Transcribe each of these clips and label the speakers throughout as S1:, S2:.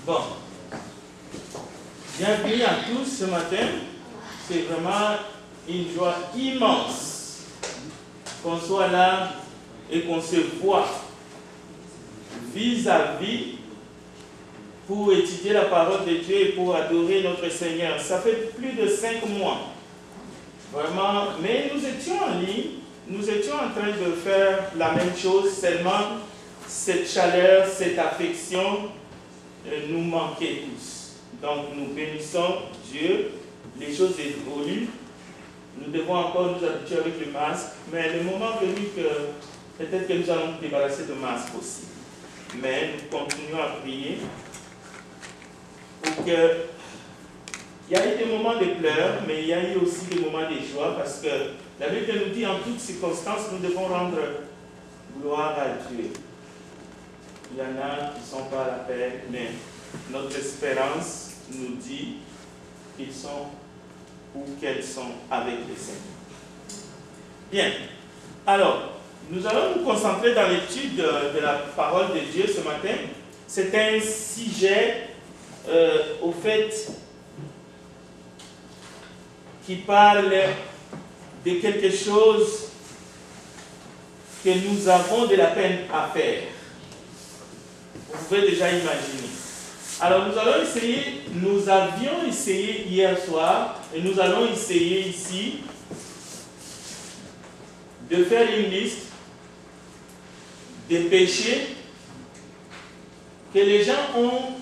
S1: Bon, bienvenue à tous ce matin. C'est vraiment une joie immense qu'on soit là et qu'on se voit vis-à-vis pour étudier la parole de Dieu et pour adorer notre Seigneur. Ça fait plus de 5 mois, vraiment, mais nous étions en ligne, nous étions en train de faire la même chose, seulement cette chaleur, cette affection nous manquait tous. Donc nous bénissons Dieu, les choses évoluent, nous devons encore nous habituer avec le masque, mais le moment venu que peut-être que nous allons nous débarrasser de masque aussi. Mais nous continuons à prier pour que... Il y a eu des moments de pleurs, mais il y a eu aussi des moments de joie, parce que la Bible nous dit en toutes circonstances, nous devons rendre gloire à Dieu. Il y en a qui ne sont pas à la paix, mais notre espérance nous dit qu'ils sont ou qu'elles sont avec le Seigneur. Bien. Alors, nous allons nous concentrer dans l'étude de la parole de Dieu ce matin. C'est un sujet, au fait, qui parle de quelque chose que nous avons de la peine à faire. Vous pouvez déjà imaginer. Alors nous allons essayer, nous avions essayé hier soir, et nous allons essayer ici de faire une liste des péchés que les gens ont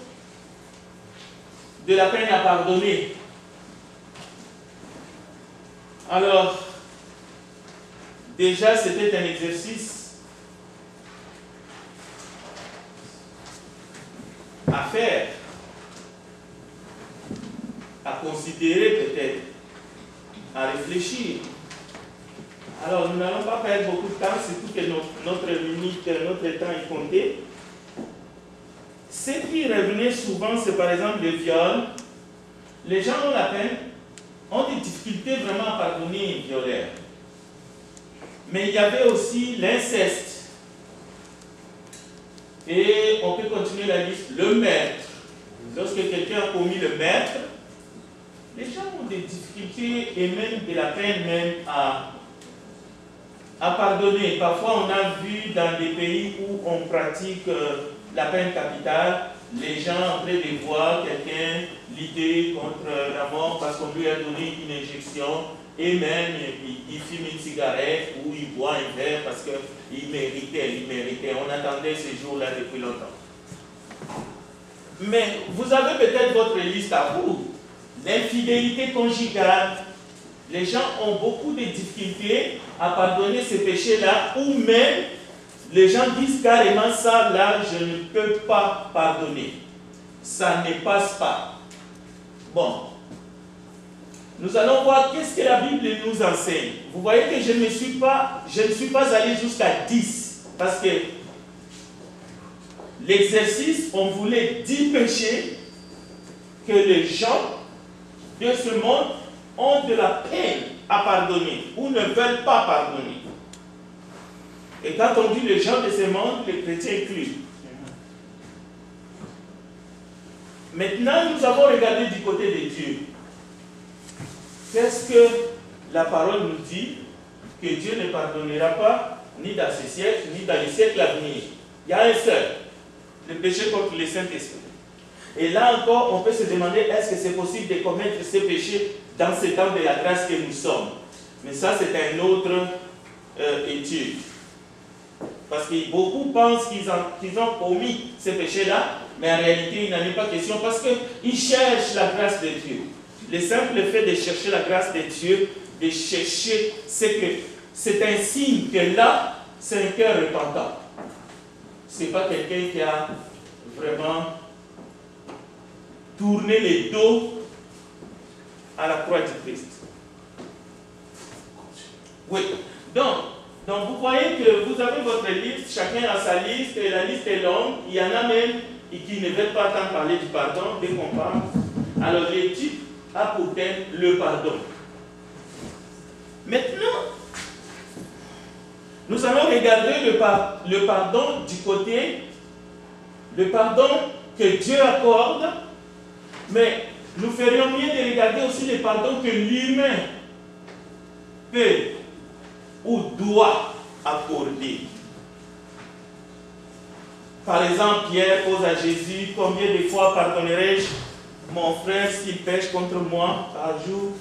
S1: de la peine à pardonner. Alors, déjà c'était un exercice à faire, à considérer peut-être, à réfléchir. Alors, nous n'allons pas perdre beaucoup de temps, surtout que notre limite, notre temps est compté. Ce qui revenait souvent, c'est par exemple le viol. Les gens ont la peine, ont des difficultés vraiment à pardonner un violeur. Mais il y avait aussi l'inceste. Et on peut continuer la liste. Le meurtre. Lorsque quelqu'un a commis le meurtre, les gens ont des difficultés et même de la peine même à pardonner. Parfois, on a vu dans des pays où on pratique la peine capitale, les gens en train de voir quelqu'un lutter contre la mort parce qu'on lui a donné une injection et même il fume une cigarette ou il boit un verre parce qu'il méritait. On attendait ces jours-là depuis longtemps. Mais vous avez peut-être votre liste à vous. L'infidélité conjugale. Les gens ont beaucoup de difficultés à pardonner ces péchés-là, ou même les gens disent carrément ça, là, je ne peux pas pardonner. Ça ne passe pas. Bon. Nous allons voir qu'est-ce que la Bible nous enseigne. Vous voyez que je ne suis pas allé jusqu'à 10, parce que l'exercice, on voulait 10 péchés que les gens de ce monde ont de la peine à pardonner ou ne veulent pas pardonner. Et quand on dit les gens de ce monde, les chrétiens inclus. Maintenant, nous avons regardé du côté de Dieu. Qu'est-ce que la parole nous dit? Que Dieu ne pardonnera pas, ni dans ce siècle, ni dans les siècles à venir. Il y a un seul, le péché contre le Saint-Esprit. Et là encore, on peut se demander, est-ce que c'est possible de commettre ces péchés dans ce temps de la grâce que nous sommes? Mais ça, c'est une autre étude. Parce que beaucoup pensent qu'ils ont commis ces péchés-là, mais en réalité, il n'en est pas question parce qu'ils cherchent la grâce de Dieu. Le simple fait de chercher la grâce de Dieu, de chercher, c'est un signe que là, c'est un cœur repentant. Ce n'est pas quelqu'un qui a vraiment tourné le dos à la croix du Christ. Oui. Donc vous voyez que vous avez votre liste, chacun a sa liste, et la liste est longue. Il y en a même qui ne veulent pas tant parler du pardon dès qu'on parle. Alors l'étude a pour thème le pardon. Maintenant, nous allons regarder le pardon du côté, le pardon que Dieu accorde, mais nous ferions mieux de regarder aussi les pardons que l'humain peut ou doit accorder. Par exemple, Pierre pose à Jésus, combien de fois pardonnerai-je mon frère s'il pêche contre moi par jour?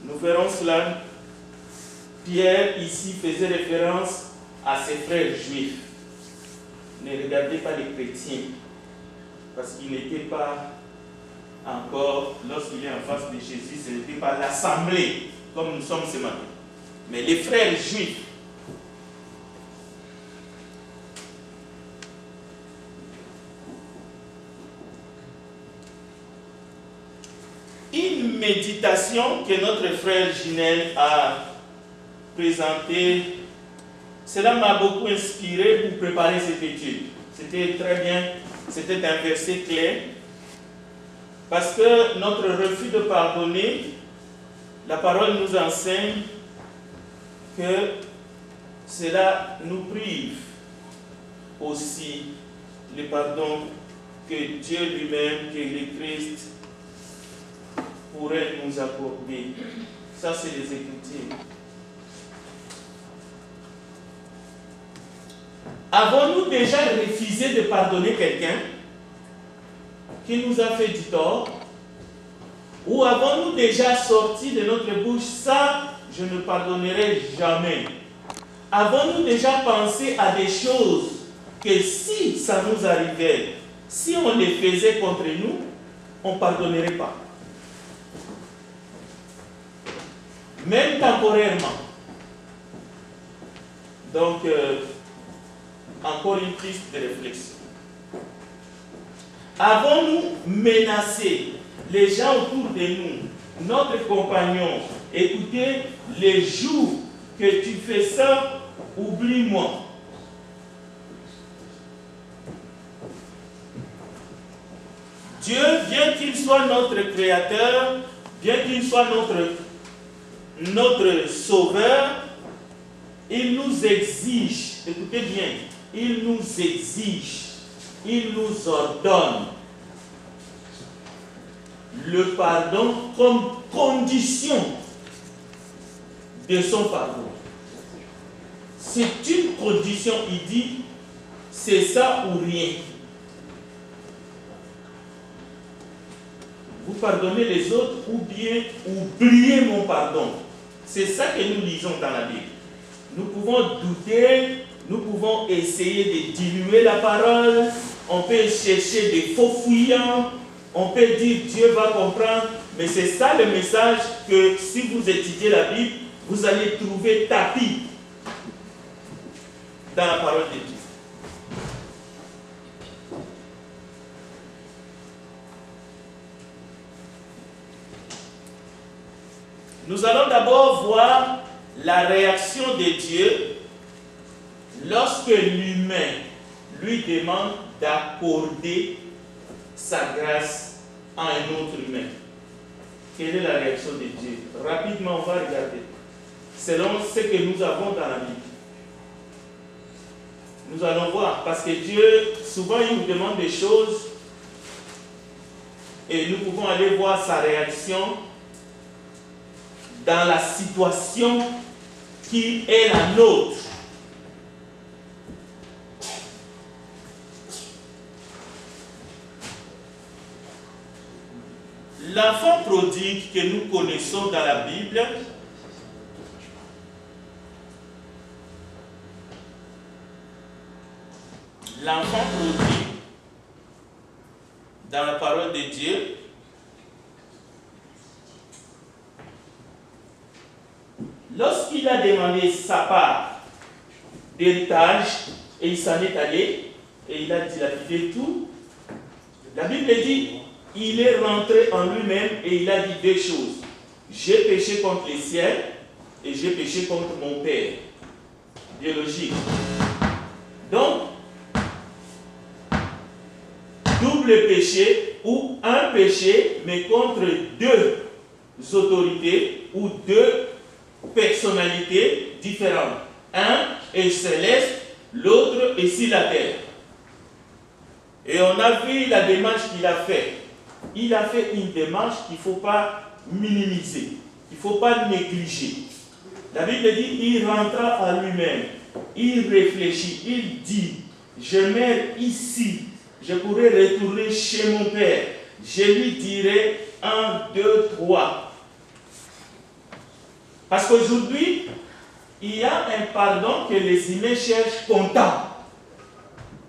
S1: Nous verrons cela. Pierre ici faisait référence à ses frères juifs. Ne regardez pas les chrétiens, parce qu'ils n'étaient pas encore, lorsqu'il est en face de Jésus, ce n'était pas l'assemblée, comme nous sommes ce matin, mais les frères juifs. Une méditation que notre frère Ginel a présentée, cela m'a beaucoup inspiré pour préparer cette étude. C'était très bien, c'était un verset clair, parce que notre refus de pardonner, la parole nous enseigne que cela nous prive aussi le pardon que Dieu lui-même, que le Christ pourrait nous accorder. Ça, c'est les Écritures. Avons-nous déjà refusé de pardonner quelqu'un qui nous a fait du tort? Ou avons-nous déjà sorti de notre bouche ça, je ne pardonnerai jamais? Avons-nous déjà pensé à des choses que si ça nous arrivait, si on les faisait contre nous, on ne pardonnerait pas? Même temporairement. Donc, encore une piste de réflexion. Avons-nous menacé les gens autour de nous, notre compagnon? Écoutez, les jours que tu fais ça, oublie-moi. Dieu, bien qu'il soit notre créateur, bien qu'il soit notre sauveur, il nous exige, écoutez bien, il nous exige, il nous ordonne le pardon comme condition de son pardon. C'est une condition, il dit, c'est ça ou rien. Vous pardonnez les autres ou bien oubliez mon pardon. C'est ça que nous lisons dans la Bible. Nous pouvons douter, nous pouvons essayer de diluer la parole, on peut chercher des faux fuyants, on peut dire Dieu va comprendre, mais c'est ça le message que si vous étudiez la Bible, vous allez trouver tapis dans la parole de Dieu. Nous allons d'abord voir la réaction de Dieu lorsque l'humain lui demande d'accorder sa grâce à un autre humain. Quelle est la réaction de Dieu? Rapidement, on va regarder. Selon ce que nous avons dans la Bible. Nous allons voir, parce que Dieu, souvent, il nous demande des choses et nous pouvons aller voir sa réaction dans la situation qui est la nôtre. L'enfant prodigue que nous connaissons dans la Bible, l'enfant prodigue dans la parole de Dieu, lorsqu'il a demandé sa part d'héritage et il s'en est allé et il a dilapidé tout, la Bible dit il est rentré en lui-même et il a dit deux choses. J'ai péché contre les ciel et j'ai péché contre mon père. Biologique. Donc, double péché ou un péché, mais contre deux autorités ou deux personnalités différentes. Un est céleste, l'autre est sur la terre. Et on a vu la démarche qu'il a faite. Il a fait une démarche qu'il ne faut pas minimiser, il ne faut pas négliger. La Bible dit, il rentra à lui-même, il réfléchit, il dit, je meurs ici, je pourrais retourner chez mon Père. Je lui dirai 1, 2, 3. Parce qu'aujourd'hui, il y a un pardon que les humains cherchent comptant,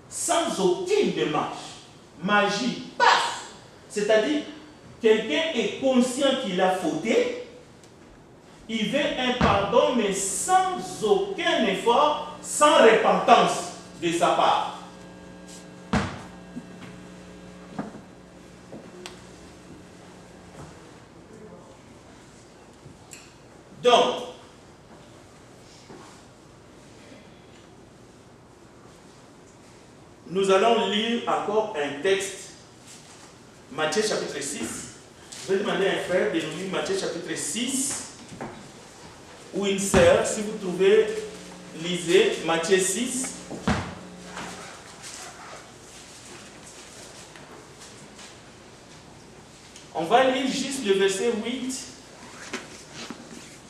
S1: sans aucune démarche, magie, paf. C'est-à-dire, quelqu'un est conscient qu'il a fauté, il veut un pardon, mais sans aucun effort, sans repentance de sa part. Donc, nous allons lire encore un texte, Matthieu chapitre 6. Je vais demander à un frère de nous lire Matthieu chapitre 6, ou une sœur, si vous trouvez, lisez Matthieu 6. On va lire juste le verset 8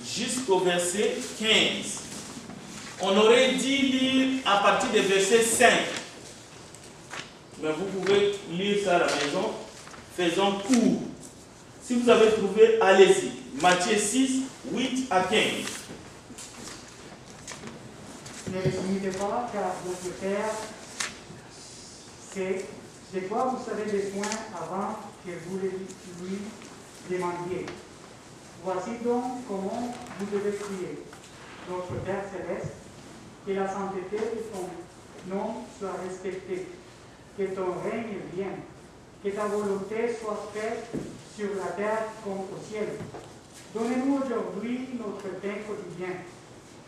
S1: jusqu'au verset 15. On aurait dit lire à partir du verset 5. Mais vous pouvez lire ça à la maison. Faisons court. Si vous avez trouvé, allez-y. Matthieu 6, 8 à 15.
S2: Ne les imitez pas, car votre Père sait de quoi vous avez besoin avant que vous le lui demandiez. Voici donc comment vous devez prier. Notre Père céleste, que la sainteté de ton nom soit respectée, que ton règne vienne, que ta volonté soit faite sur la terre comme au ciel. Donnez-nous aujourd'hui notre pain quotidien.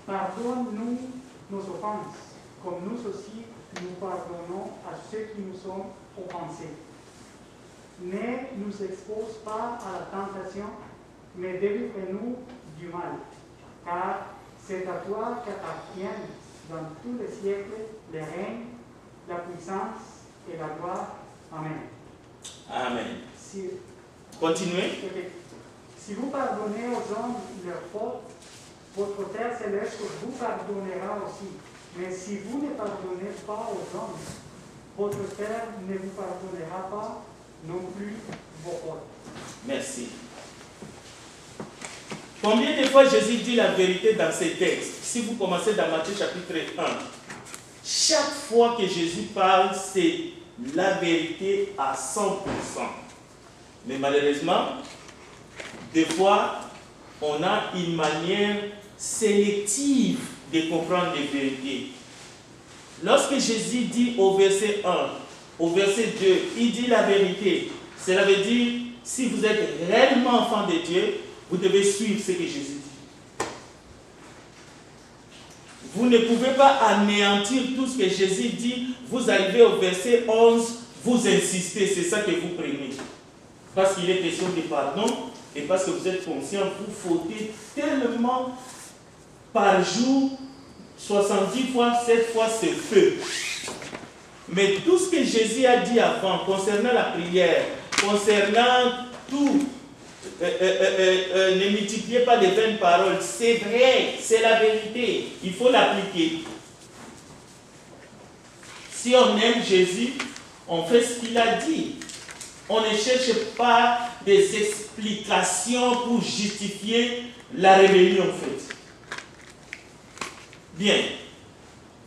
S2: Pardonne-nous nos offenses, comme nous aussi nous pardonnons à ceux qui nous ont offensés. Ne nous expose pas à la tentation, mais délivre-nous du mal. Car c'est à toi qu'appartiennent dans tous les siècles le règne, la puissance et la gloire. Amen.
S1: Amen.
S2: Si,
S1: Continuez.
S2: si vous pardonnez aux hommes leurs fautes, votre Père céleste vous pardonnera aussi. Mais si vous ne pardonnez pas aux hommes, votre Père ne vous pardonnera pas non plus vos fautes.
S1: Merci. Combien de fois Jésus dit la vérité dans ces textes? Si vous commencez dans Matthieu chapitre 1, chaque fois que Jésus parle, c'est la vérité à 100%. Mais malheureusement, des fois, on a une manière sélective de comprendre les vérités. Lorsque Jésus dit au verset 1, au verset 2, il dit la vérité. Cela veut dire, si vous êtes réellement enfant de Dieu, vous devez suivre ce que Jésus dit. Vous ne pouvez pas anéantir tout ce que Jésus dit. Vous arrivez au verset 11, vous insistez, c'est ça que vous prenez. Parce qu'il est question de pardon et parce que vous êtes conscient, vous fautez tellement par jour, 70 fois, 7 fois, c'est peu. Mais tout ce que Jésus a dit avant, concernant la prière, concernant tout, ne multipliez pas de vaines paroles, c'est vrai, c'est la vérité, il faut l'appliquer. Si on aime Jésus, on fait ce qu'il a dit. On ne cherche pas des explications pour justifier la rébellion, en fait. Bien.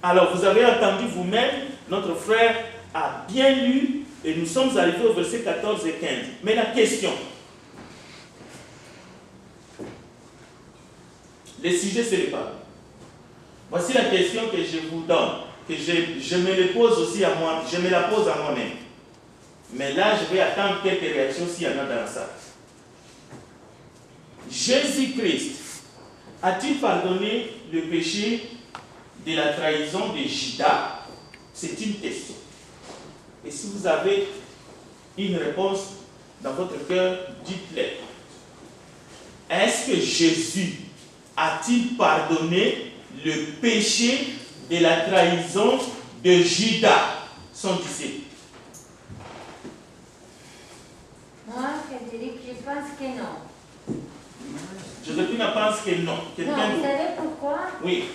S1: Alors, vous avez entendu vous-même, notre frère a bien lu, et nous sommes arrivés au verset 14 et 15. Mais la question, le sujet, c'est le pardon. Voici la question que je vous donne, que je me la pose aussi à moi, je me la pose à moi-même. Mais là, je vais attendre quelques réactions s'il y en a dans ça. Jésus-Christ a-t-il pardonné le péché de la trahison de Judas? C'est une question. Et si vous avez une réponse dans votre cœur, dites-le. Est-ce que Jésus a-t-il pardonné le péché de la trahison de Judas, son disciple?
S3: que non.
S1: Joséphine pense que non.
S3: Non,
S1: Quelqu'un
S3: vous
S1: d'autre?
S3: savez pourquoi?
S1: Oui.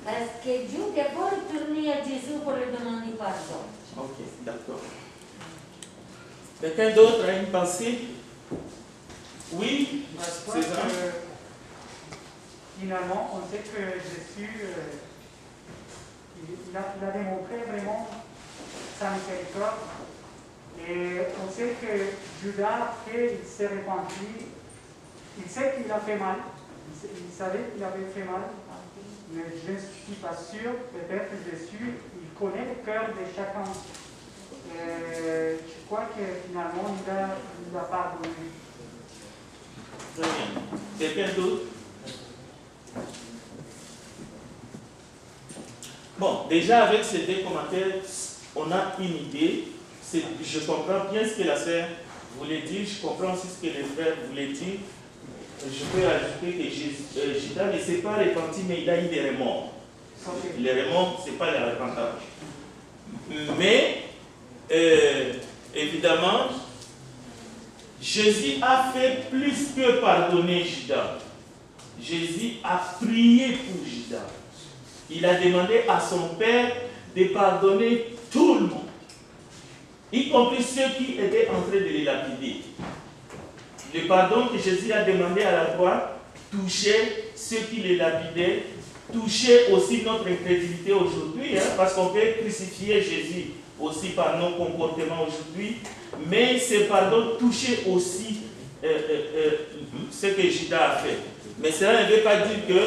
S3: Parce que Jude n'est pas retourné à Jésus pour lui demander pardon.
S1: Ok, d'accord. Quelqu'un d'autre a une pensée? Oui,
S2: Parce
S1: c'est
S2: que
S1: ça.
S2: finalement, on sait que Jésus, il a démontré vraiment sa miséricorde. Et on sait que Judas, après, il s'est repenti. Il sait qu'il a fait mal. Il savait qu'il avait fait mal. Mais je ne suis pas sûr. Peut-être Jésus, il connaît le cœur de chacun. Je crois que finalement, il a pardonné.
S1: Très bien. Quelqu'un d'autre? Bon, déjà avec ces deux commentaires, on a une idée. Je comprends bien ce que la sœur voulait dire, je comprends aussi ce que les frères voulaient dire. Je peux ajouter que Judas ne s'est pas repenti, mais il a eu des remords. Les remords, ce n'est pas la repentance. Mais, évidemment, Jésus a fait plus que pardonner Judas. Jésus a prié pour Judas. Il a demandé à son Père de pardonner tout le monde, y compris ceux qui étaient en train de les lapider. Le pardon que Jésus a demandé à la croix touchait ceux qui les lapidaient, touchait aussi notre incrédulité aujourd'hui, parce qu'on peut crucifier Jésus aussi par nos comportements aujourd'hui, mais ce pardon touchait aussi ce que Judas a fait. Mais cela ne veut pas dire que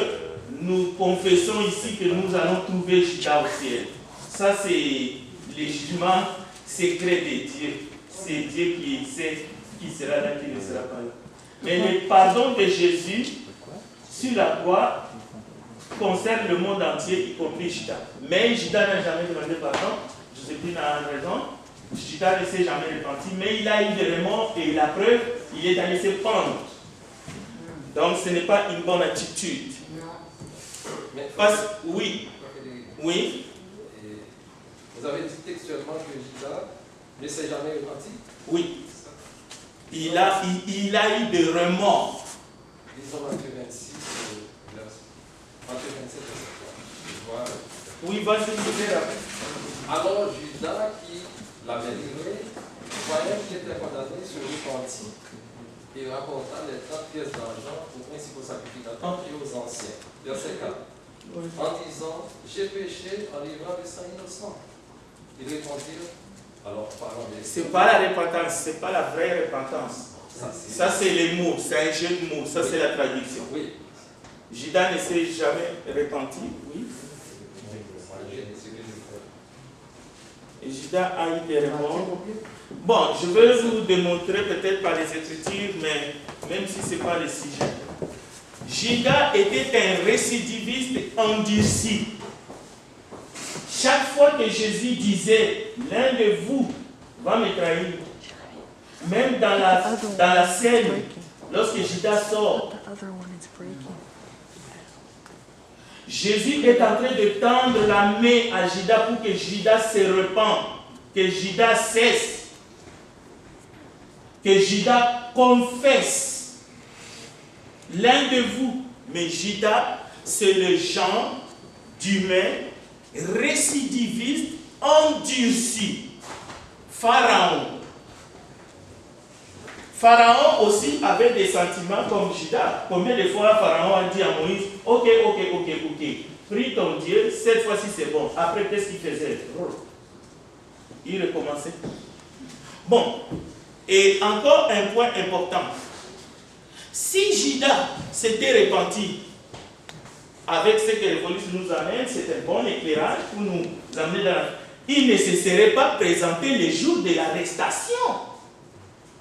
S1: nous confessons ici que nous allons trouver Judas au ciel. Ça, c'est le jugement secret de Dieu. C'est Dieu qui sait qui sera là, qui ne sera pas là. Mais le pardon de Jésus sur la croix concerne le monde entier, y compris Judas. Mais Judas n'a jamais demandé pardon. Joséphine a raison. Judas ne s'est jamais repenti, mais il a eu des remords et la preuve, il est allé se pendre. Donc ce n'est pas une bonne attitude. Oui. Oui.
S4: Vous avez dit textuellement que Judas ne s'est jamais repenti?
S1: Oui. Il a eu des remords.
S4: Disons Matthieu 26, Matthieu 27, verset 3.
S1: Oui, vas-y,
S4: Alors Judas, qui l'avait livré, voyant qu'il était condamné, se repentit et rapporta les 30 pièces d'argent aux principaux sacrificateurs et aux anciens. Verset 4. En disant, j'ai péché en livrant le sang innocent. Ils répondirent, alors parlons de...
S1: Ce n'est pas la repentance, ce n'est pas la vraie repentance. Ça, c'est les mots, c'est un jeu de mots, ça, c'est la traduction.
S4: Oui.
S1: Judas ne s'est jamais repenti, oui. Et Judas a eu des remords. Bon, je vais vous démontrer peut-être par les Écritures, mais même si ce n'est pas le sujet. Judas était un récidiviste endurci. Chaque fois que Jésus disait, l'un de vous va me trahir, même dans la scène, lorsque Judas sort, Jésus est en train de tendre la main à Judas pour que Judas se repente, que Judas cesse, que Judas confesse. L'un de vous, mais Judas, c'est le genre d'humain récidiviste, endurci. Pharaon. Pharaon aussi avait des sentiments comme Judas. Combien de fois Pharaon a dit à Moïse, ok, prie ton Dieu, cette fois-ci c'est bon. Après, qu'est-ce qu'il faisait? Il recommençait. Bon, et encore un point important. Si Judas s'était repenti avec ce que le police nous amène, c'est un bon éclairage pour nous amener dans la... Il ne se serait pas présenté le jour de l'arrestation.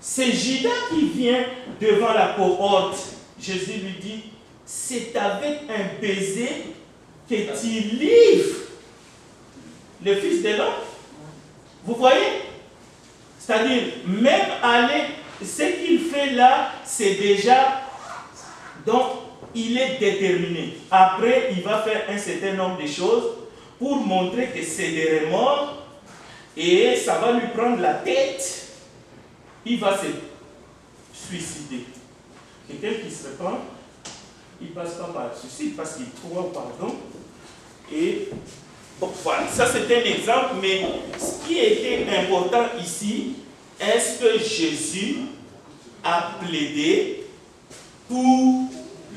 S1: C'est Judas qui vient devant la cohorte. Jésus lui dit, c'est avec un baiser que tu livres le Fils de l'homme. Vous voyez? C'est-à-dire, même aller, ce qu'il fait là, c'est déjà... Donc, il est déterminé. Après, il va faire un certain nombre de choses pour montrer que c'est des remords et ça va lui prendre la tête. Il va se suicider. Quelqu'un qui se répand, il ne passe pas par le suicide parce qu'il croit au pardon. Et bon, voilà, ça c'est un exemple, mais ce qui était important ici, est-ce que Jésus a plaidé pour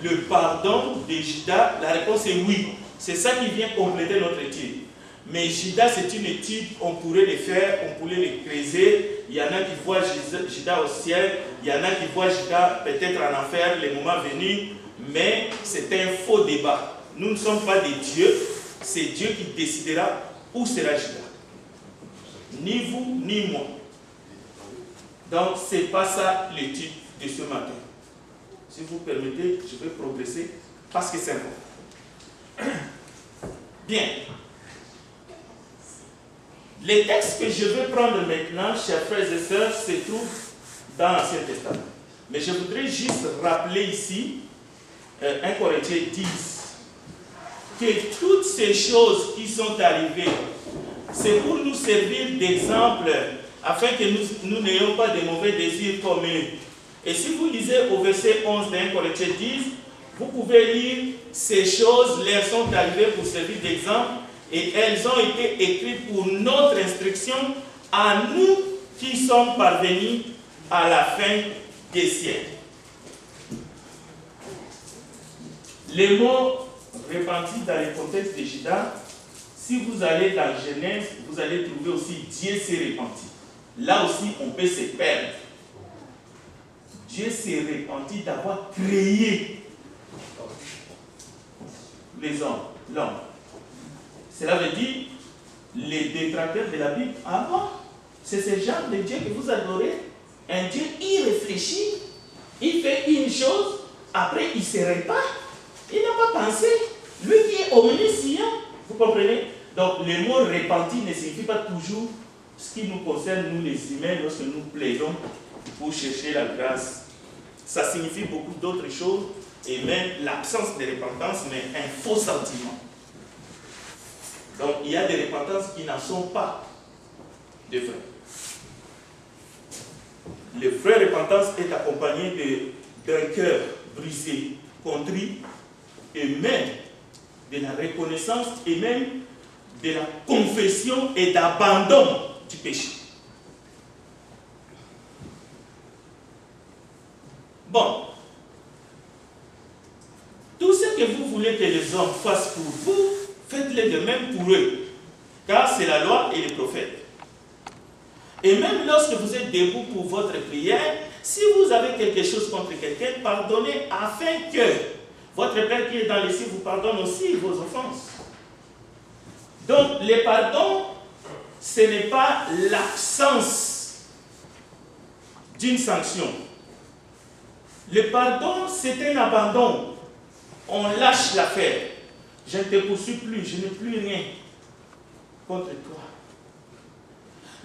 S1: le pardon de Judas? La réponse est oui. C'est ça qui vient compléter notre étude. Mais Judas, c'est une étude, on pourrait les faire, on pourrait les creuser. Il y en a qui voient Judas au ciel, il y en a qui voient Judas peut-être en enfer, les moments venus, mais c'est un faux débat. Nous ne sommes pas des dieux, c'est Dieu qui décidera où sera Judas. Ni vous, ni moi. Donc, ce n'est pas ça l'étude de ce matin. Si vous permettez, je vais progresser parce que c'est important. Bien. Les textes que je vais prendre maintenant, chers frères et sœurs, se trouvent dans l'Ancien Testament. Mais je voudrais juste rappeler ici, 1 Corinthiens 10, que toutes ces choses qui sont arrivées, c'est pour nous servir d'exemple, afin que nous n'ayons pas de mauvais désirs comme eux. Et si vous lisez au verset 11 de 1 Corinthiens 10, vous pouvez lire ces choses, leur sont arrivées pour servir d'exemple, et elles ont été écrites pour notre instruction à nous qui sommes parvenus à la fin des siècles. Les mots repentis dans le contexte de Judas, si vous allez dans Genèse, vous allez trouver aussi Dieu s'est repenti. Là aussi, on peut se perdre. Dieu s'est repenti d'avoir créé les hommes, l'homme. Cela veut dire, les détracteurs de la Bible, ah bon, c'est ce genre de Dieu que vous adorez, un Dieu irréfléchi, il fait une chose, après il se répand, il n'a pas pensé, lui qui est omniscient, vous comprenez? Donc le mot repenti ne signifie pas toujours ce qui nous concerne, nous les humains, lorsque nous plaidons pour chercher la grâce. Ça signifie beaucoup d'autres choses, et même l'absence de repentance, mais un faux sentiment. Donc, il y a des repentances qui n'en sont pas de vraies. Le vraie repentance est accompagnée d'un cœur brisé, contrit, et même de la reconnaissance, et même de la confession et d'abandon du péché. Bon. Tout ce que vous voulez que les hommes fassent pour vous, faites-le de même pour eux, car c'est la loi et les prophètes. Et même lorsque vous êtes debout pour votre prière, si vous avez quelque chose contre quelqu'un, pardonnez afin que votre Père qui est dans les cieux vous pardonne aussi vos offenses. Donc, le pardon, ce n'est pas l'absence d'une sanction. Le pardon, c'est un abandon. On lâche l'affaire. Je ne te poursuis plus, je n'ai plus rien contre toi.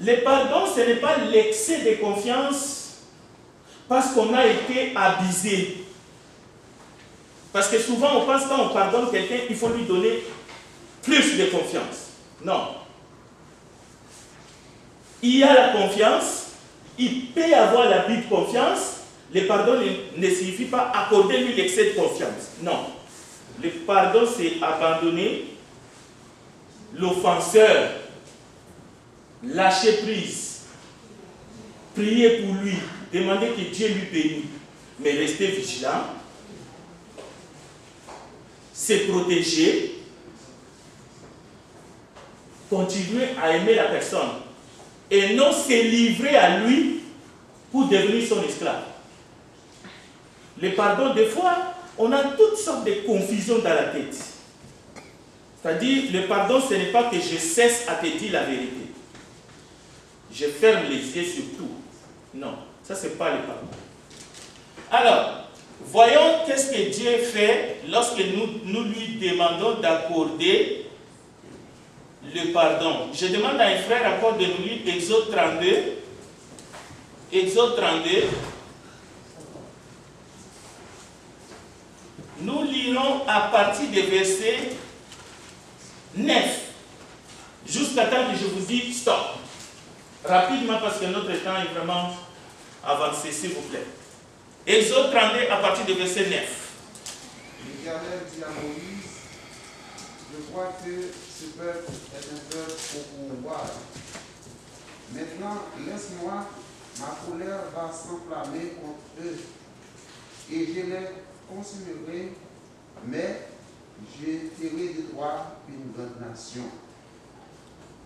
S1: Le pardon, ce n'est pas l'excès de confiance parce qu'on a été abusé. Parce que souvent, on pense quand on pardonne quelqu'un, il faut lui donner plus de confiance. Non. Il y a la confiance, il peut avoir l'abus de confiance. Le pardon ne signifie pas accorder lui l'excès de confiance. Non. Le pardon, c'est abandonner l'offenseur, lâcher prise, prier pour lui, demander que Dieu lui bénisse, mais rester vigilant, se protéger, continuer à aimer la personne et non se livrer à lui pour devenir son esclave. Le pardon, des fois, on a toutes sortes de confusions dans la tête. C'est-à-dire, le pardon, ce n'est pas que je cesse à te dire la vérité. Je ferme les yeux sur tout. Non, ça, ce n'est pas le pardon. Alors, voyons qu'est-ce que Dieu fait lorsque nous lui demandons d'accorder le pardon. Je demande à un frère encore de nous lire Exode 32. Exode 32. Nous lirons à partir des versets 9 jusqu'à temps que je vous dise stop. Rapidement parce que notre temps est vraiment avancé, s'il vous plaît. Exode 32 à partir du verset 9.
S5: L'Éternel dit à Moïse, je crois que ce peuple est un peuple au pouvoir. Maintenant, laisse-moi, ma colère va s'enflammer contre eux, et je les consumerai, mais je ferai de toi une grande nation.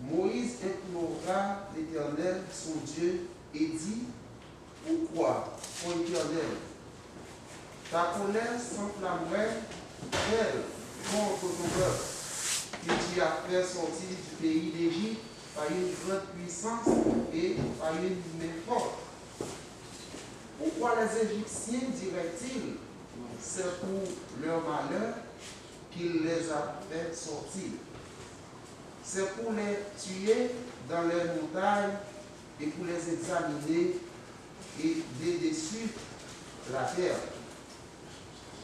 S5: Moïse implora l'Éternel, son Dieu, et dit, pourquoi, ô Éternel, ta colère s'enflammerait elle contre ton peuple, que tu as fait sortir du pays d'Égypte par une grande puissance et par une main forte. Pourquoi les Égyptiens diraient-ils, c'est pour leur malheur qu'il les a fait sortir? C'est pour les tuer dans les montagnes et pour les examiner et dédessus la terre.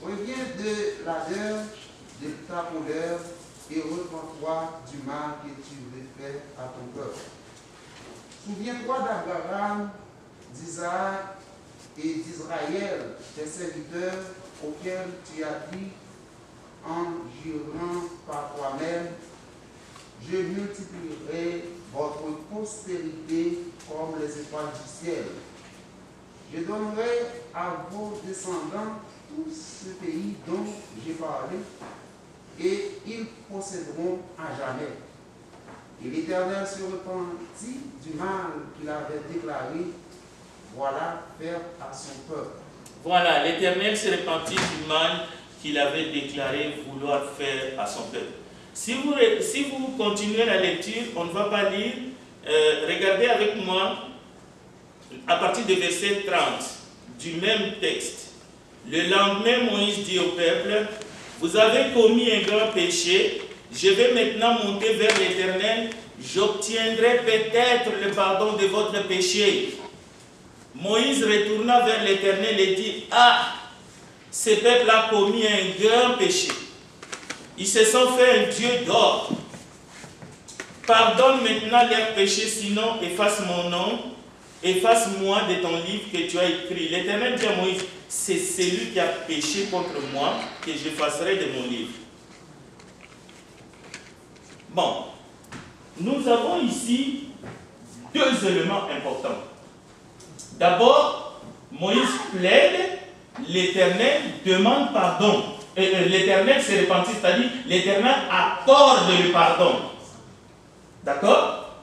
S5: Reviens de l'ardeur de ta colère et repens-toi du mal que tu veux faire à ton peuple. Souviens-toi d'Abraham, d'Isaac et d'Israël, tes serviteurs auxquels tu as dit, en jurant par toi-même, je multiplierai votre postérité comme les étoiles du ciel. Je donnerai à vos descendants tout ce pays dont j'ai parlé, et ils posséderont à jamais. Et l'Éternel se repentit du mal qu'il avait déclaré, voilà, faire à son peuple.
S1: Voilà, l'Éternel se repentit du mal qu'il avait déclaré vouloir faire à son peuple. Si vous continuez la lecture, on ne va pas lire. Regardez avec moi à partir du verset 30 du même texte. Le lendemain, Moïse dit au peuple, vous avez commis un grand péché, je vais maintenant monter vers l'Éternel, j'obtiendrai peut-être le pardon de votre péché. Moïse retourna vers l'Éternel et dit, ah, ce peuple a commis un grand péché. Ils se sont fait un Dieu d'or. Pardonne maintenant leurs péchés, sinon efface mon nom, efface-moi de ton livre que tu as écrit. L'Éternel dit à Moïse, c'est celui qui a péché contre moi que j'effacerai de mon livre. Bon, nous avons ici deux éléments importants. D'abord, Moïse plaide, l'Éternel demande pardon. L'Éternel se repentit, c'est-à-dire l'Éternel accorde le pardon. D'accord?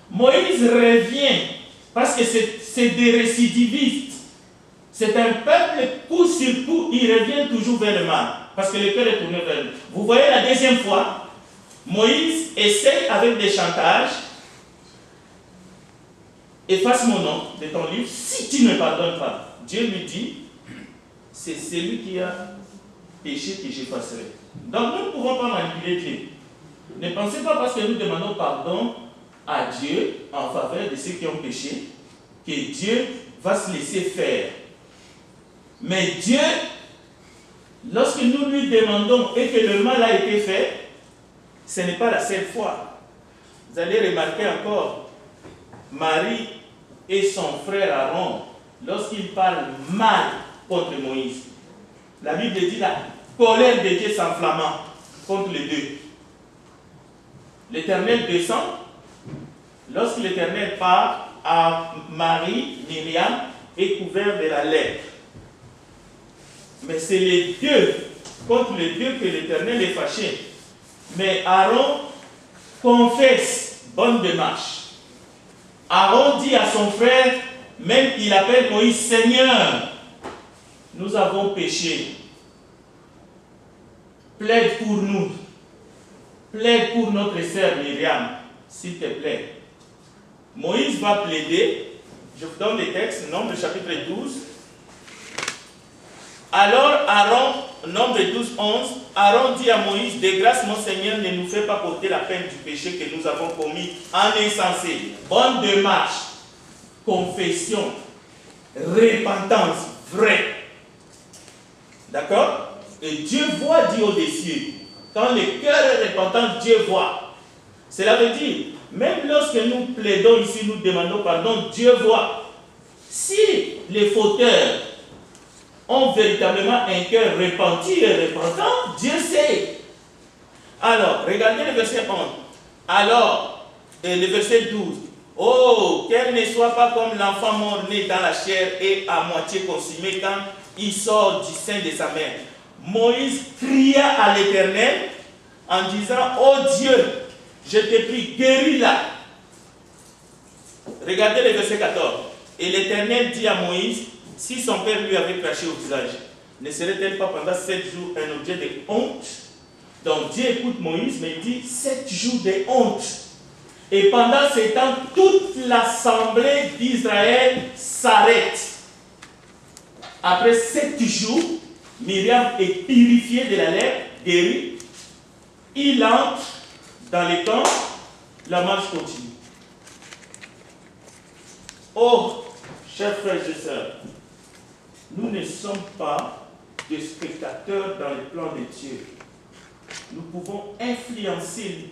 S1: Moïse revient, parce que c'est des récidivistes. C'est un peuple, coup sur coup, il revient toujours vers le mal, parce que le cœur est tourné vers lui. Vous voyez la deuxième fois, Moïse essaie avec des chantages, efface mon nom de ton livre, si tu ne pardonnes pas. Dieu lui dit, c'est celui qui a péché que j'effacerai. Donc nous ne pouvons pas manipuler Dieu. Ne pensez pas parce que nous demandons pardon à Dieu en faveur de ceux qui ont péché, que Dieu va se laisser faire. Mais Dieu, lorsque nous lui demandons et que le mal a été fait, ce n'est pas la seule fois. Vous allez remarquer encore, Marie et son frère Aaron, lorsqu'ils parlent mal contre Moïse, la Bible dit la colère de Dieu s'enflammant contre les deux. L'Éternel descend, lorsque l'Éternel part à Marie, Myriam est couvert de la lèpre. Mais c'est les deux, contre les deux que l'Éternel est fâché. Mais Aaron confesse, bonne démarche. Aaron dit à son frère, même il appelle Moïse Seigneur, nous avons péché. Plaide pour nous. Plaide pour notre sœur Myriam, s'il te plaît. Moïse va plaider. Je vous donne les textes, Nombre chapitre 12. Alors Aaron, Nombre 12, 11, Aaron dit à Moïse, de grâce mon Seigneur, ne nous fais pas porter la peine du péché que nous avons commis en insensé. Bonne démarche, confession, repentance, vraie. D'accord? Et Dieu voit, dit au-dessus. Quand le cœur est repentant, Dieu voit. Cela veut dire, même lorsque nous plaidons ici, nous demandons pardon, Dieu voit. Si les fauteurs ont véritablement un cœur repenti et repentant, Dieu sait. Alors, regardez le verset 11. Alors, le verset 12. Oh, qu'elle ne soit pas comme l'enfant mort-né dans la chair et à moitié consumé quand il sort du sein de sa mère. Moïse cria à l'Éternel en disant, oh Dieu, je te prie, guéris-la. Regardez le verset 14. Et l'Éternel dit à Moïse, si son père lui avait craché au visage, ne serait-elle pas pendant 7 jours un objet de honte? Donc Dieu écoute Moïse, mais il dit 7 jours de honte. Et pendant ce temps, toute l'assemblée d'Israël s'arrête. Après 7 jours, Myriam est purifiée de la lèpre, guérie. Il entre dans les camps, la marche continue. Oh, chers frères et sœurs, nous ne sommes pas des spectateurs dans le plan de Dieu. Nous pouvons influencer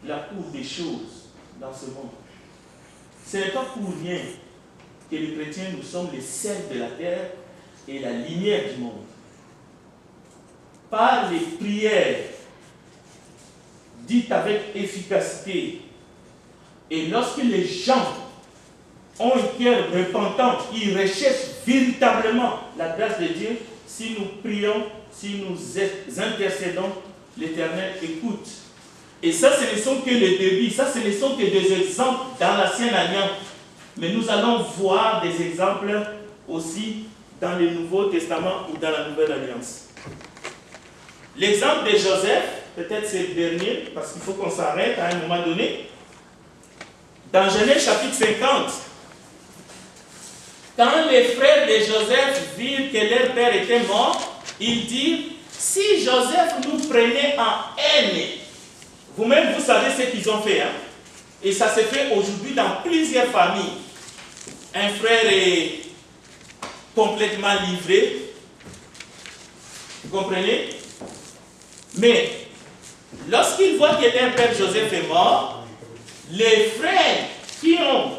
S1: la courbe des choses dans ce monde. Ce n'est pas pour rien que les chrétiens, nous sommes les sels de la terre et la lumière du monde. Par les prières dites avec efficacité, et lorsque les gens ont un cœur repentant, ils recherchent véritablement la grâce de Dieu, si nous prions, si nous intercédons, l'Éternel écoute. Et ça, ce ne sont que les débits, ça, ce ne sont que des exemples dans l'Ancienne Alliance. Mais nous allons voir des exemples aussi dans le Nouveau Testament ou dans la Nouvelle Alliance. L'exemple de Joseph, peut-être c'est le dernier, parce qu'il faut qu'on s'arrête à un moment donné. Dans Genèse chapitre 50, quand les frères de Joseph virent que leur père était mort, ils dirent, si Joseph nous prenait en haine, vous-même vous savez ce qu'ils ont fait. Hein? Et ça se fait aujourd'hui dans plusieurs familles. Un frère est complètement livré. Vous comprenez? Mais lorsqu'ils voient que leur père Joseph est mort, les frères qui ont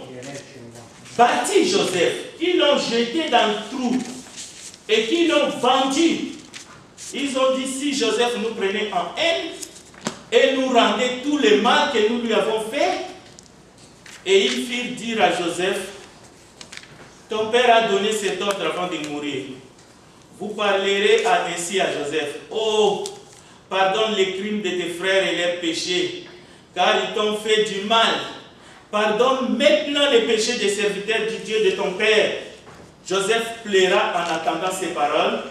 S1: bâti Joseph, qui l'ont jeté dans le trou et qui l'ont vendu, ils ont dit, si Joseph nous prenait en haine et nous rendait tout le mal que nous lui avons fait, et ils firent dire à Joseph, ton père a donné cet ordre avant de mourir. Vous parlerez ainsi à Joseph, oh, pardonne les crimes de tes frères et leurs péchés, car ils t'ont fait du mal. Pardonne maintenant les péchés des serviteurs du Dieu de ton père. Joseph pleura en attendant ces paroles.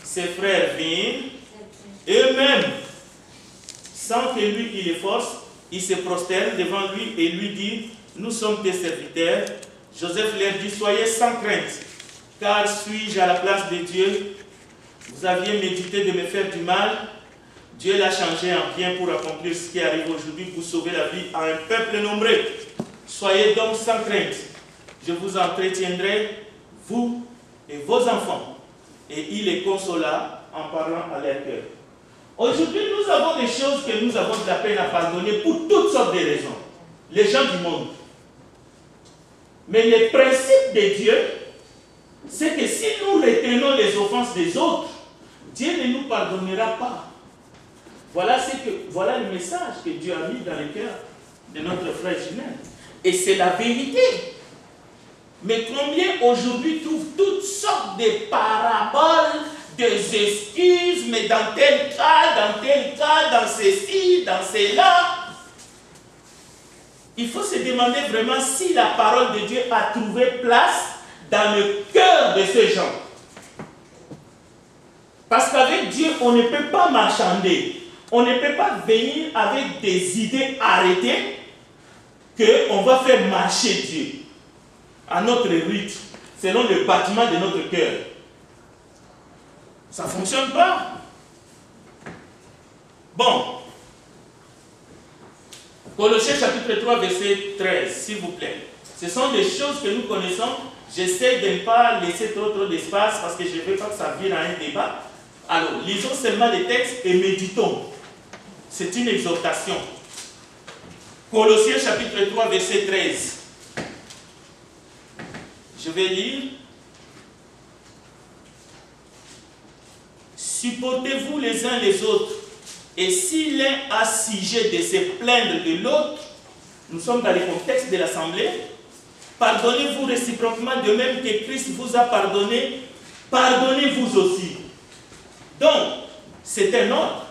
S1: Ses frères vinrent, eux-mêmes, sans que lui il les force, ils se prosternent devant lui et lui disent, nous sommes tes serviteurs. Joseph leur dit, soyez sans crainte, car suis-je à la place de Dieu? Vous aviez médité de me faire du mal, Dieu l'a changé en bien pour accomplir ce qui arrive aujourd'hui, pour sauver la vie à un peuple nombreux. Soyez donc sans crainte, je vous entretiendrai, vous et vos enfants. Et il les consola en parlant à leur cœur. Aujourd'hui, nous avons des choses que nous avons de la peine à pardonner pour toutes sortes de raisons. Les gens du monde. Mais le principe de Dieu, c'est que si nous retenons les offenses des autres, Dieu ne nous pardonnera pas. Voilà le message que Dieu a mis dans le cœur de notre frère Julien. Et c'est la vérité. Mais combien aujourd'hui trouvent toutes sortes de paraboles, des excuses, mais dans tel cas, dans ceci, dans cela. Il faut se demander vraiment si la parole de Dieu a trouvé place dans le cœur de ces gens. Parce qu'avec Dieu, on ne peut pas marchander. On ne peut pas venir avec des idées arrêtées qu'on va faire marcher Dieu à notre rythme, selon le bâtiment de notre cœur. Ça ne fonctionne pas. Bon. Colossiens chapitre 3, verset 13, s'il vous plaît. Ce sont des choses que nous connaissons. J'essaie de ne pas laisser trop d'espace parce que je ne veux pas que ça vienne à un débat. Alors, lisons seulement les textes et méditons. C'est une exhortation. Colossiens chapitre 3, verset 13. Je vais lire. supportez-vous les uns les autres. Et si l'un a sujet de se plaindre de l'autre, nous sommes dans le contexte de l'Assemblée, pardonnez-vous réciproquement de même que Christ vous a pardonné, pardonnez-vous aussi. Donc, c'est un ordre.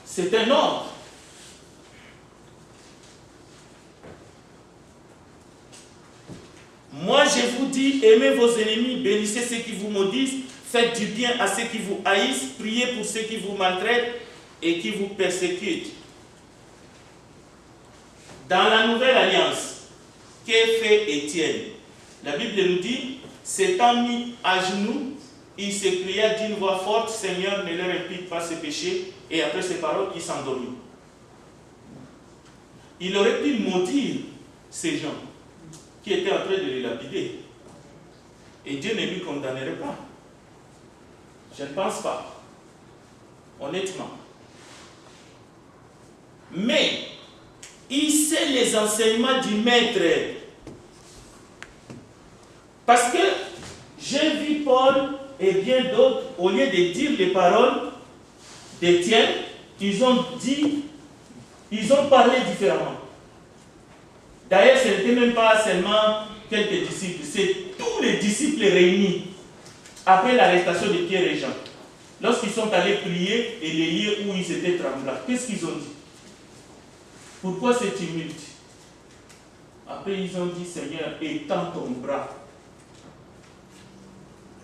S1: C'est un ordre. Moi, je vous dis, aimez vos ennemis, bénissez ceux qui vous maudissent, faites du bien à ceux qui vous haïssent, priez pour ceux qui vous maltraitent et qui vous persécutent. Dans la nouvelle alliance, qu'a fait Étienne? La Bible nous dit, s'étant mis à genoux, il s'écria d'une voix forte, Seigneur, ne leur impute pas ce péché. Et après ces paroles, il s'endormit. Il aurait pu maudire ces gens qui étaient en train de les lapider. Et Dieu ne lui condamnerait pas. Je ne pense pas. Honnêtement. Mais, il sait les enseignements du maître. Parce que j'ai vu Paul et bien d'autres, au lieu de dire les paroles d'Étienne, ils ont parlé différemment. D'ailleurs, ce n'était même pas seulement quelques disciples, c'est tous les disciples réunis après l'arrestation de Pierre et Jean. Lorsqu'ils sont allés prier et les lieux où ils étaient tremblants, qu'est-ce qu'ils ont dit? Pourquoi ce tumulte? Après, ils ont dit, Seigneur, étends ton bras.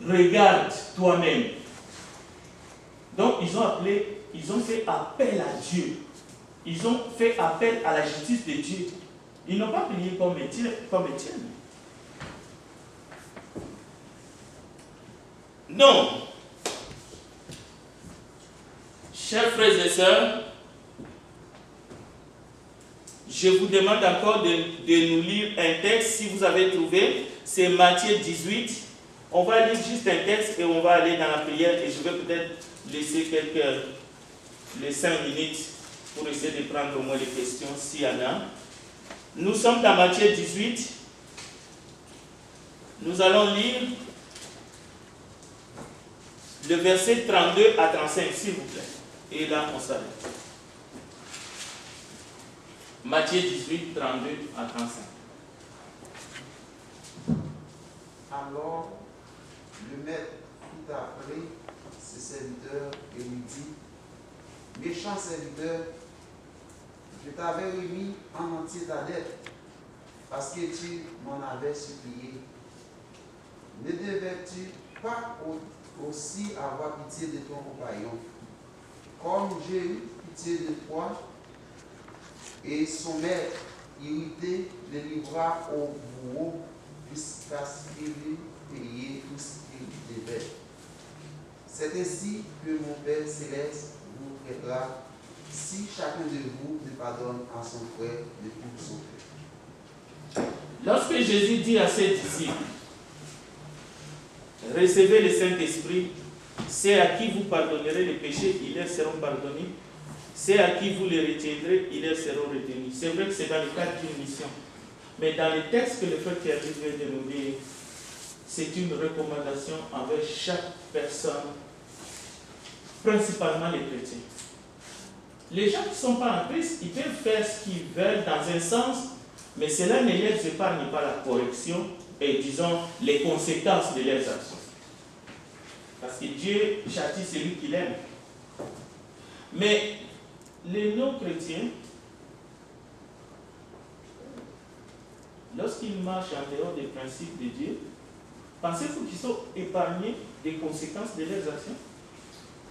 S1: Regarde toi-même. Donc, ils ont fait appel à Dieu. Ils ont fait appel à la justice de Dieu. Ils n'ont pas prié comme Étienne. Non. Chers frères et sœurs, je vous demande encore de nous lire un texte, si vous avez trouvé, c'est Matthieu 18. On va lire juste un texte et on va aller dans la prière et je vais peut-être laisser les 5 minutes pour essayer de prendre au moins les questions s'il y en a. Nous sommes dans Matthieu 18. Nous allons lire le verset 32 à 35, s'il vous plaît. Et là, on s'arrête. Matthieu 18, 32 à 35.
S5: Alors, le maître fit appeler ses serviteurs et lui dit, méchant serviteur, je t'avais remis en entier ta dette, parce que tu m'en avais supplié. Ne devais-tu pas aussi avoir pitié de ton compagnon, comme j'ai eu pitié de toi? Et son maître, irrité, le livra au bourreau jusqu'à ce qu'il eût payé tout ce qu'il devait. C'est ainsi que mon Père céleste vous traitera si chacun de vous ne pardonne à son frère de tout son cœur.
S1: Lorsque Jésus dit à ses disciples, recevez le Saint-Esprit, c'est à qui vous pardonnerez les péchés, ils leur seront pardonnés. C'est à qui vous les retiendrez, ils leur seront retenus. C'est vrai que c'est dans le cadre d'une mission. Mais dans le texte que le frère Thierry vient de nous lire, c'est une recommandation envers chaque personne, principalement les chrétiens. Les gens qui ne sont pas en Christ, ils peuvent faire ce qu'ils veulent dans un sens, mais cela ne les épargne pas la correction et, disons, les conséquences de leurs actions. Parce que Dieu châtie celui qu'il aime. Mais les non-chrétiens, lorsqu'ils marchent en dehors des principes de Dieu, pensez-vous qu'ils sont épargnés des conséquences de leurs actions?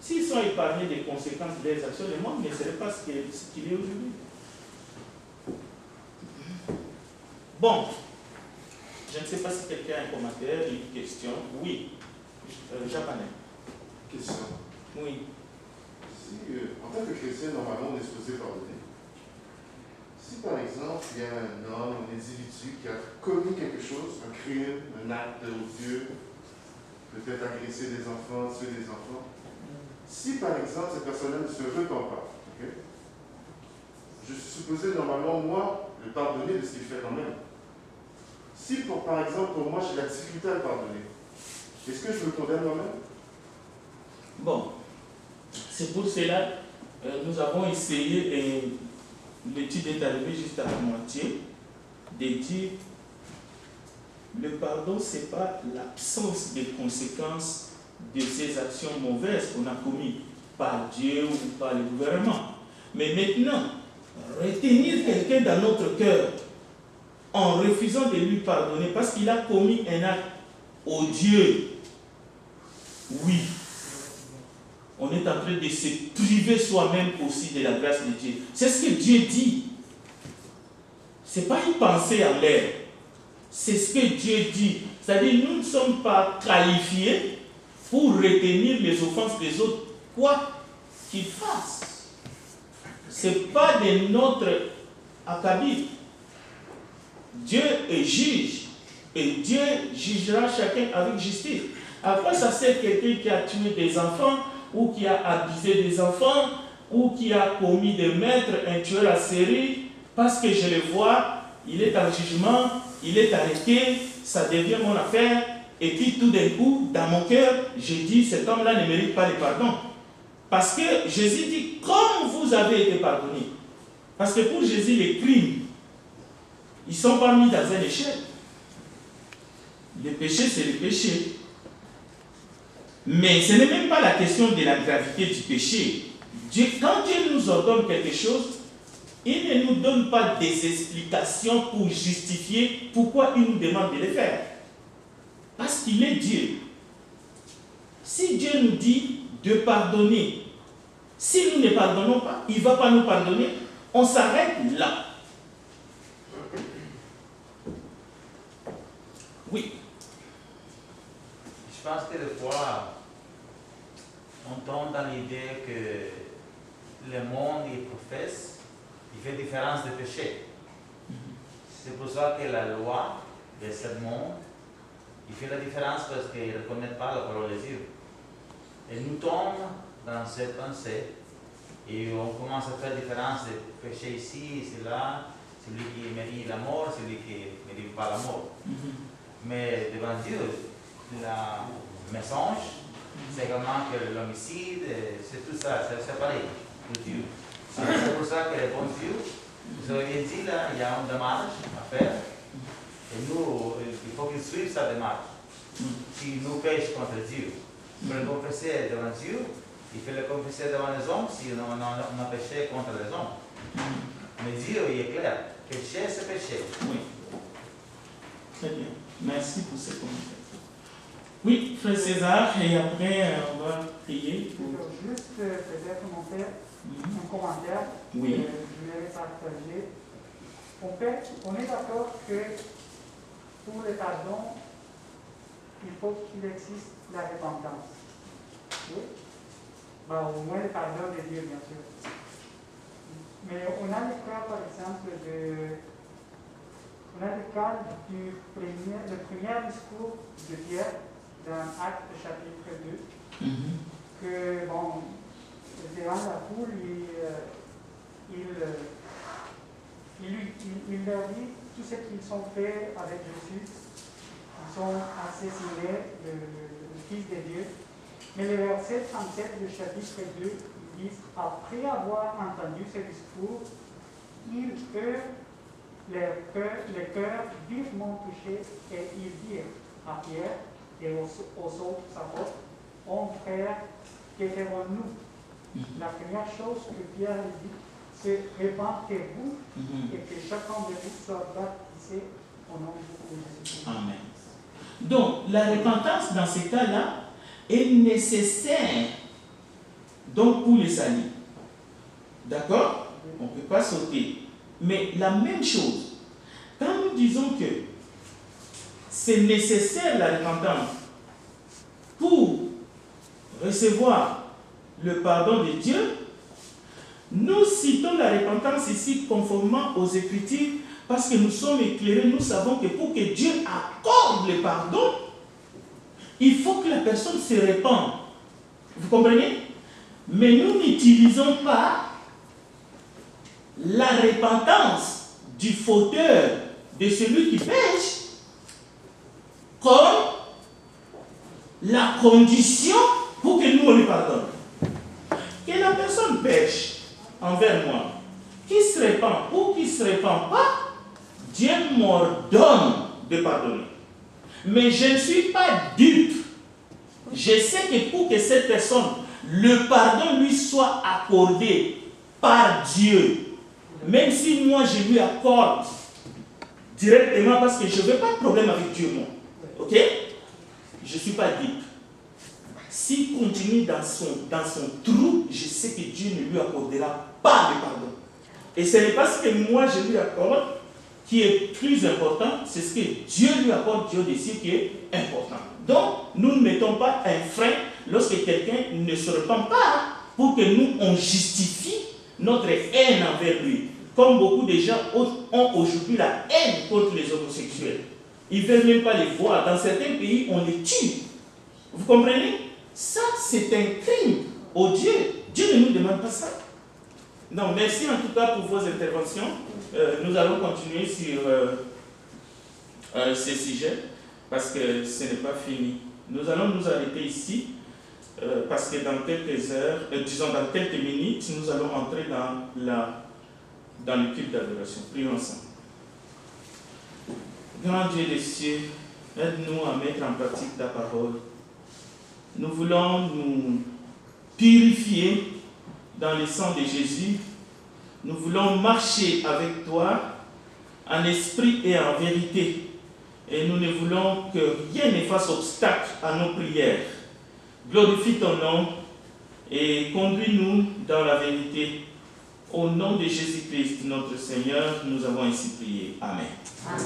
S1: S'ils sont épargnés des conséquences de leurs actions, le monde ne serait pas ce qu'il est aujourd'hui. Bon, je ne sais pas si quelqu'un a un commentaire, une question. Oui, japonais.
S6: Question.
S1: Oui.
S6: Si, en tant que chrétien, normalement, on est supposé pardonner. Si par exemple, il y a un homme, un individu qui a commis quelque chose, un crime, un acte odieux, peut-être agresser des enfants, tuer des enfants, si par exemple cette personne-là ne se repent pas, okay, je suis supposé normalement, moi, le pardonner de ce qu'il fait quand même. Si par exemple, pour moi, j'ai la difficulté à le pardonner, est-ce que je me condamne moi-même?
S1: Bon, c'est pour cela nous avons essayé, et l'étude est arrivée juste à la moitié, de dire le pardon, ce n'est pas l'absence des conséquences de ces actions mauvaises qu'on a commises par Dieu ou par le gouvernement. Mais maintenant, retenir quelqu'un dans notre cœur en refusant de lui pardonner parce qu'il a commis un acte odieux, oui, on est en train de se priver soi-même aussi de la grâce de Dieu. C'est ce que Dieu dit. Ce n'est pas une pensée en l'air. C'est ce que Dieu dit. C'est-à-dire, nous ne sommes pas qualifiés pour retenir les offenses des autres, quoi qu'ils fassent. Ce n'est pas de notre acabit. Dieu est juge et Dieu jugera chacun avec justice. Après, ça c'est quelqu'un qui a tué des enfants ou qui a abusé des enfants ou qui a commis des meurtres, un tueur à série, parce que je le vois, il est en jugement, il est arrêté, ça devient mon affaire, et puis tout d'un coup, dans mon cœur, je dis, cet homme-là ne mérite pas le pardon. Parce que Jésus dit, comme vous avez été pardonné. Parce que pour Jésus, les crimes, ils ne sont pas mis dans un échelle. Le péché, c'est le péché. Mais ce n'est même pas la question de la gravité du péché. Dieu, quand Dieu nous ordonne quelque chose, il ne nous donne pas des explications pour justifier pourquoi il nous demande de le faire. Parce qu'il est Dieu. Si Dieu nous dit de pardonner, si nous ne pardonnons pas, il ne va pas nous pardonner, on s'arrête là. Oui.
S7: Je pense que des fois, on tombe dans l'idée que le monde il professe, il fait différence de péché. C'est pour ça que la loi de ce monde, il fait la différence parce qu'il ne reconnaît pas la parole de Dieu. Et nous tombons dans cette pensée et on commence à faire différence de péché ici, ici, là, celui qui mérite la mort, celui qui ne mérite pas la mort. Mais devant Dieu, le mensonge, c'est également que l'homicide, c'est tout ça, c'est pareil pour Dieu. C'est pour ça que le bon Dieu, vous avez bien dit, là, il y a une démarche à faire, et nous, il faut qu'il suive sa démarche. Si nous péchons contre Dieu, il faut le confesser devant Dieu, il faut le confesser devant les hommes si on a péché contre les hommes. Mais Dieu, il est clair, péché, c'est péché.
S1: Oui. Très bien. Merci pour ces commentaires. Oui, Frère César, et après on va prier pour...
S2: Juste peut-être mon père, un commentaire
S1: Oui.
S2: que je voulais partager. On est d'accord que pour le pardon, il faut qu'il existe la repentance. Oui? Ben, au moins le pardon de Dieu, bien sûr. Mais on a le cas, par exemple, on a le cas du premier discours de Pierre dans Actes chapitre 2, que, bon, devant la foule, il leur dit tout ce qu'ils ont fait avec Jésus. Ils ont assassiné le Fils de Dieu. Mais le verset 37 du chapitre 2, il dit, après avoir entendu ce discours, les cœurs vivement touchés, et ils dirent à Pierre et aux autres apôtres, ô frères, que ferons-nous? La première chose que Pierre dit, c'est répentez-vous et que chacun de vous soit baptisé au nom de Jésus.
S1: Amen. Donc, la repentance dans ces cas-là est nécessaire donc pour les salut. D'accord? On ne peut pas sauter. Mais la même chose, quand nous disons que c'est nécessaire la repentance pour recevoir le pardon de Dieu, nous citons la repentance ici conformément aux Écritures parce que nous sommes éclairés, nous savons que pour que Dieu accorde le pardon, il faut que la personne se répande. Vous comprenez? Mais nous n'utilisons pas la repentance du fauteur, de celui qui pêche, comme la condition pour que nous on lui pardonne. Que la personne pêche envers moi, qui se répand ou qui ne se répand pas, Dieu m'ordonne de pardonner. Mais je ne suis pas dupe. Je sais que pour que cette personne, le pardon lui soit accordé par Dieu, même si moi je lui accorde directement parce que je ne veux pas de problème avec Dieu, moi. Ok? Je ne suis pas dupe. S'il continue dans son trou, je sais que Dieu ne lui accordera pas le pardon. Et ce n'est pas ce que moi je lui accorde qui est plus important, c'est ce que Dieu lui accorde Dieu-dessus qui est important. Donc, nous ne mettons pas un frein lorsque quelqu'un ne se repent pas pour que nous, on justifie notre haine envers lui. Comme beaucoup de gens ont aujourd'hui la haine contre les homosexuels. Ils ne veulent même pas les voir. Dans certains pays, on les tue. Vous comprenez? Ça, c'est un crime au Dieu. Dieu ne nous demande pas ça. Non, merci en tout cas pour vos interventions. Nous allons continuer sur ces sujets parce que ce n'est pas fini. Nous allons nous arrêter ici parce que dans quelques heures, disons dans quelques minutes, nous allons entrer dans le culte d'adoration. Prions ensemble. Grand Dieu des cieux, aide-nous à mettre en pratique ta parole. Nous voulons nous purifier dans le sang de Jésus. Nous voulons marcher avec toi en esprit et en vérité. Et nous ne voulons que rien ne fasse obstacle à nos prières. Glorifie ton nom et conduis-nous dans la vérité. Au nom de Jésus-Christ, notre Seigneur, nous avons ainsi prié. Amen.
S3: Amen.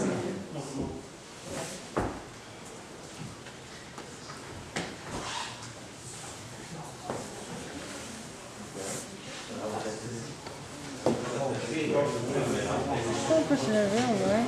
S8: On peut se lever, en vrai.